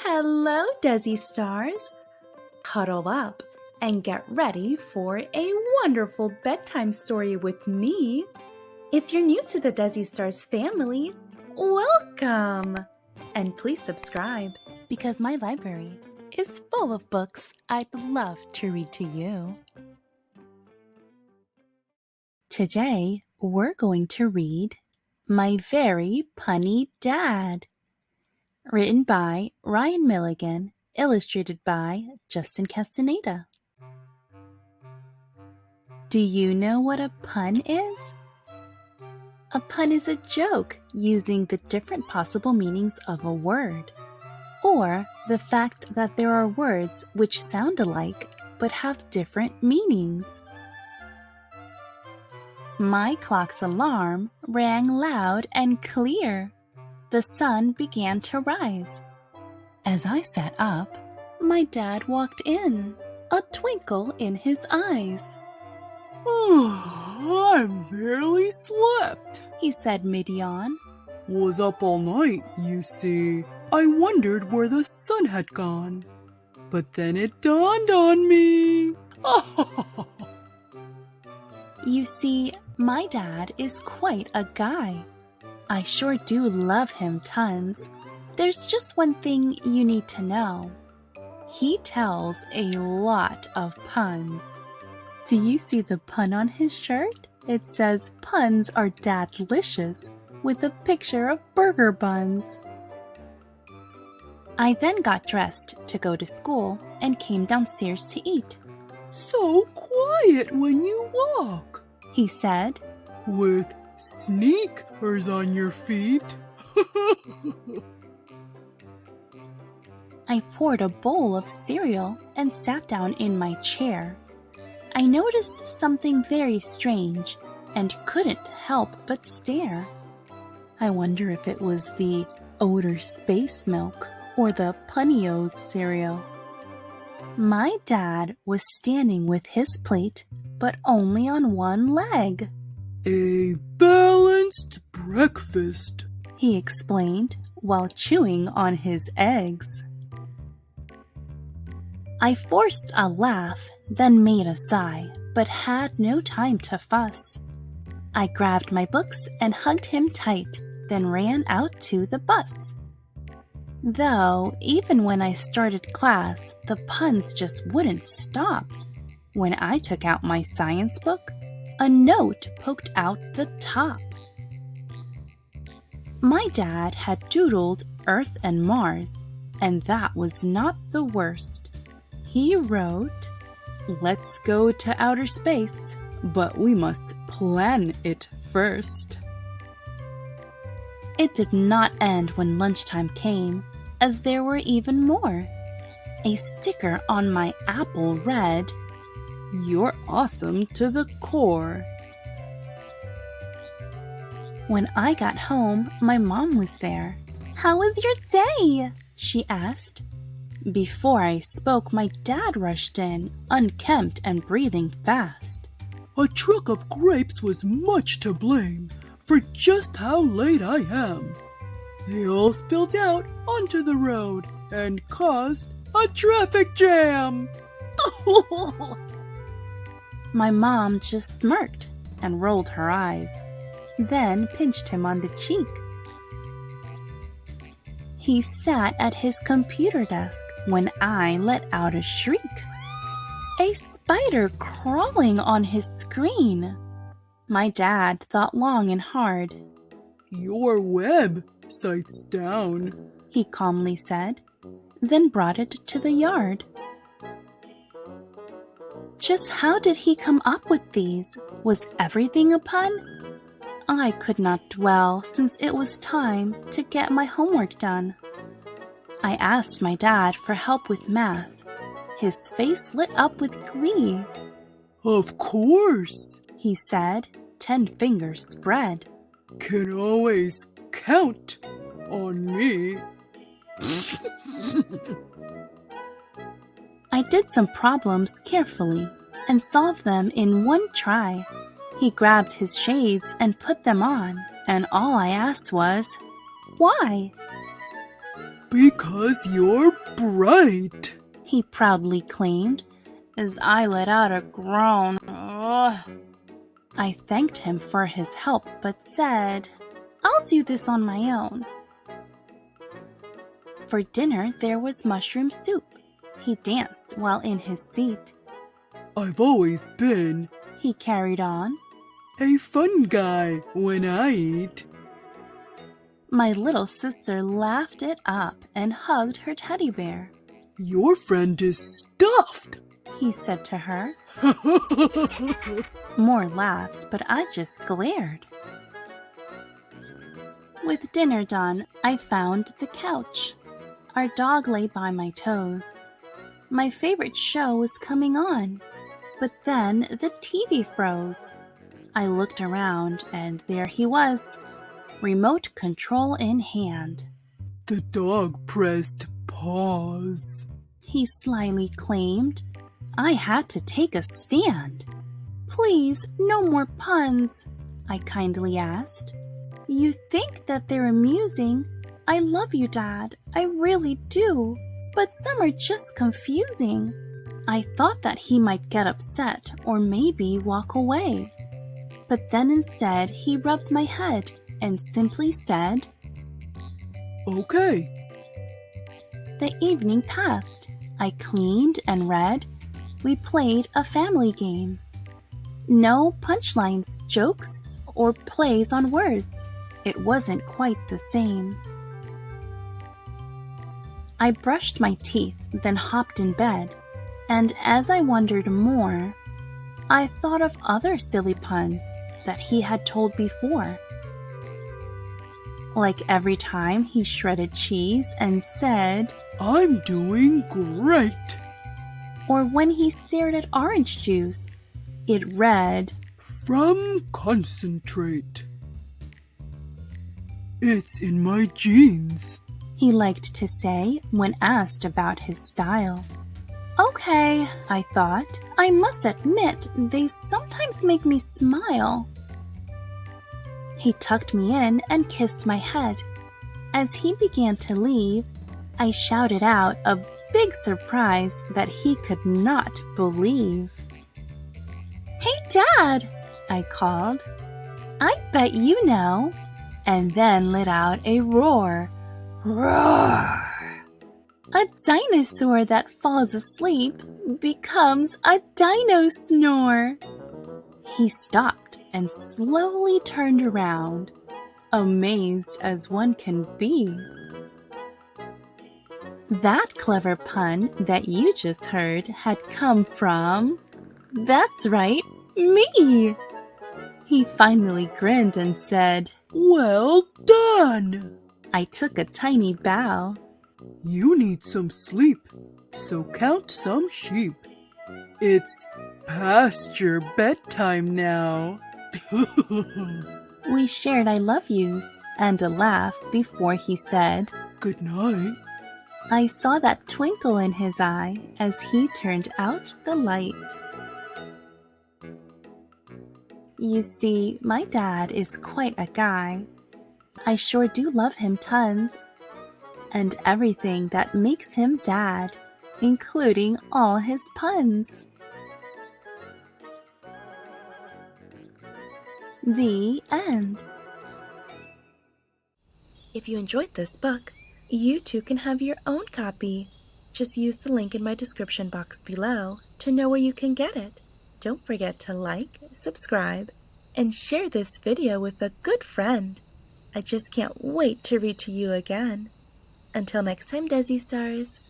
Hello, Dessi stars! Cuddle up and get ready for a wonderful bedtime story with me. If you're new to the Dessi Stars family, welcome! And please subscribe because my library is full of books I'd love to read to you. Today, we're going to read My Very Punny Dad, written by Ryan Milligan, illustrated by Justin Castaneda. Do you know what a pun is? A pun is a joke using the different possible meanings of a word, or the fact that there are words which sound alike but have different meanings. My clock's alarm rang loud and clear. The sun began to rise. As I sat up, my dad walked in, a twinkle in his eyes. I barely slept, He said mid-yawn. Was up all night, you see. I wondered where the sun had gone. But then it dawned on me. You see, my dad is quite a guy. I sure do love him tons. There's just one thing you need to know. He tells a lot of puns. Do you see the pun on his shirt? It says puns are dadlicious with a picture of burger buns. I then got dressed to go to school and came downstairs to eat. So quiet when you walk, He said. with sneakers on your feet. I poured a bowl of cereal and sat down in my chair. I noticed something very strange and couldn't help but stare. I wonder if it was the Odor Space Milk or the Punnios cereal. My dad was standing with his plate, but only on one leg. A balanced breakfast. He explained while chewing on his eggs. I forced a laugh, then made a sigh, but had no time to fuss. I grabbed my books and hugged him tight, then ran out to the bus. Though, even when I started class, the puns just wouldn't stop. When I took out my science book, a note poked out the top. My dad had doodled Earth and Mars, and that was not the worst. He wrote, "Let's go to outer space, but we must plan it first." It did not end when lunchtime came, as there were even more. A sticker on my apple read, "You're awesome to the core." When I got home, my mom was there. "How was your day?" she asked. Before I spoke, my dad rushed in, unkempt and breathing fast. A truck of grapes was much to blame for just how late I am. They all spilled out onto the road and caused a traffic jam. My mom just smirked and rolled her eyes, then pinched him on the cheek. He sat at his computer desk when I let out a shriek. A spider crawling on his screen. My dad thought long and hard. Your web sight's down, He calmly said, then brought it to the yard. Just how did he come up with these? Was everything a pun? I could not dwell since it was time to get my homework done. I asked my dad for help with math. His face lit up with glee. Of course, He said, 10 fingers spread. Can always count on me. I did some problems carefully and solved them in one try. He grabbed his shades and put them on, and all I asked was, "Why?" Because you're bright. he proudly claimed, as I let out a groan. Ugh. I thanked him for his help, but said, I'll do this on my own. For dinner, there was mushroom soup. He danced while in his seat. I've always been He carried on. a fun guy when I eat. My little sister laughed it up and hugged her teddy bear. Your friend is stuffed. He said to her. More laughs, but I just glared. With dinner done, I found the couch. Our dog lay by my toes. My favorite show was coming on, but then the TV froze. I looked around, and there he was, remote control in hand. The dog pressed pause. He slyly claimed. I had to take a stand. Please, no more puns, I kindly asked. You think that they're amusing. I love you, Dad, I really do, but some are just confusing. I thought that he might get upset or maybe walk away. But then instead he rubbed my head and simply said, Okay. The evening passed. I cleaned and read. We played a family game. No punchlines, jokes, or plays on words. It wasn't quite the same. I brushed my teeth, then hopped in bed, and as I wondered more, I thought of other silly puns that he had told before. Like every time he shredded cheese and said, I'm doing great. or when he stared at orange juice, it read, From concentrate. It's in my genes. he liked to say when asked about his style. Okay, I thought, I must admit they sometimes make me smile. He tucked me in and kissed my head. As he began to leave, I shouted out a big surprise that he could not believe. Hey, Dad, I called. I bet you know, and then let out a roar. Roar! A dinosaur that falls asleep becomes a dino snore. He stopped and slowly turned around, amazed as one can be. That clever pun that you just heard had come from, that's right, me. He finally grinned and said, Well done. I took a tiny bow. You need some sleep, so count some sheep. It's past your bedtime now. We shared I love yous and a laugh before he said, Good night. I saw that twinkle in his eye as he turned out the light. You see, my dad is quite a guy. I sure do love him tons. And everything that makes him dad, including all his puns. The end. If you enjoyed this book, you too can have your own copy. Just use the link in my description box below to know where you can get it. Don't forget to like, subscribe, and share this video with a good friend. I just can't wait to read to you again. Until next time, Dessi stars.